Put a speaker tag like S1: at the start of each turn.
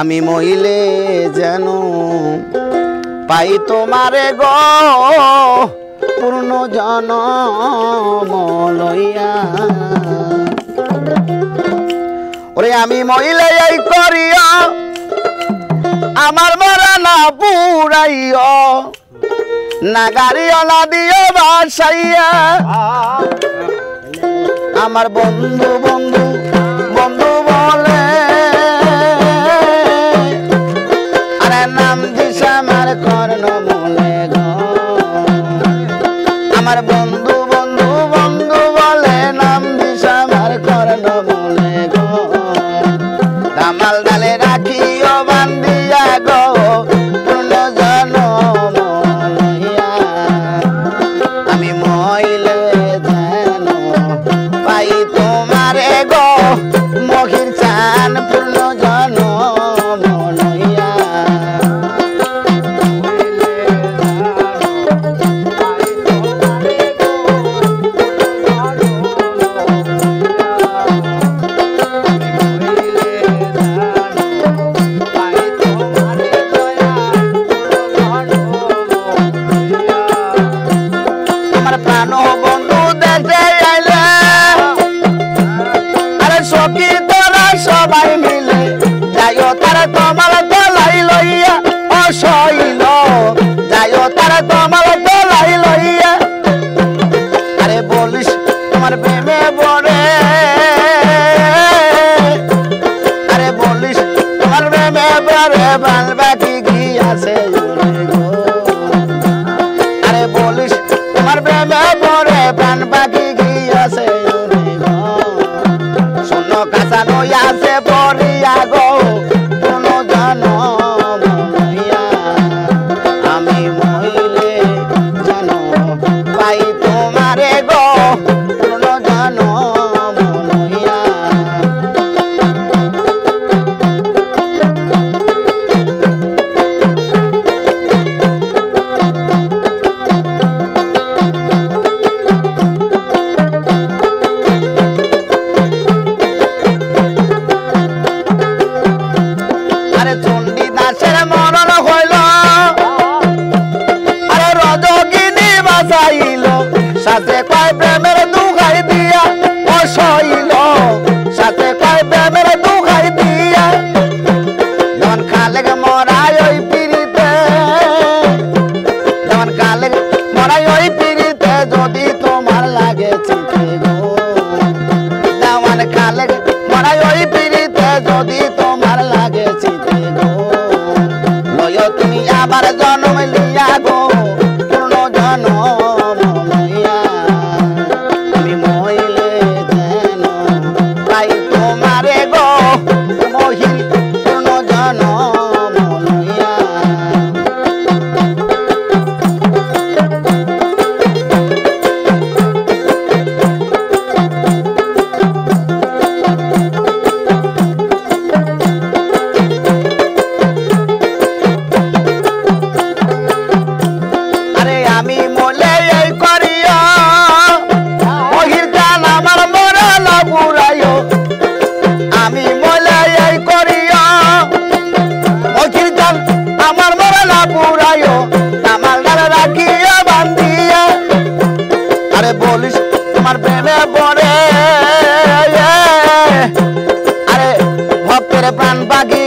S1: আমি মইলে যেন পাই তোমারে গো পূর্ণ জনম লইয়া ওরে আমি মইলে এই করিয়া আমার মরা না পুরাইও না গাড়িও না দিও বাসাইয়া আমার বন্ধু বন্ধু বন্ধু বলে আরে নাম দিস আমার কর্ণ বলে গো আমার বন্ধু বন্ধু বন্ধু বলে নাম দিস আমার কর্ণ বলে গো দামাল ডালে রাখিও বান্ধিয়া গো পূর্ণ জনম লইয়া আমি মইলে যেন পাই তোমারে গো মহির চান পূর্ণ জনম লইয়া আমার প্রাণ বন্ধু দেশে আইলে আরে সখী তোরা সবাই মিলে যাইও তারা তোমার গলাই লইয়া অসইল যাইও তারা তোমার গলাই লইয়া আরে বলিস তোমার প্রেমে পড়ে আরে বলিস তোমার প্রেমে পড়ে বাল বাকি গিয়াছে আরে বলিস তোমার প্রেমে পড়ে প্রাণ পাখি গিয়াছে শূন্য কাঁচা নইয়াছে পড়িয়া গো কোন জনম লইয়া আমি মইলে যেন পাই তোমারে গো কোন জনম লইয়া আরে চণ্ডী দাসের মরণ হইল আরে রজগিনী বাঁচাইল সাথে কয় প্রেমের দুখাই দিয়া অসইল সাথে কয় প্রেমের দুখাই দিয়া যেমন খালেক মরাই ওই পিড়িতে যেমন খালেক মরাই ওই পিড়িতে যদি তোমার লাগে চিতে গো যেমন খালেক মরাই ওই পিড়িতে যদি তোমার লাগে চিতে গো লয় তুমি আবার জন্ম লিয়া গো পূর্ণ জনম লইয়া আমি মইলে যেন পাই তোমারে গো মহির পূর্ণ জনম লইয়া আরে আমি মলে এই করিয়া মহির জান আমার মরা না পুরাইও আমি মলে এই করিয়া মহির জান আমার মরা না পুরাইও আমার ডালে রাখিয়া বান্ধিয়া আরে বলিস তোমার প্রেমে পড়ে আরে ভক্তের প্রাণ পাখি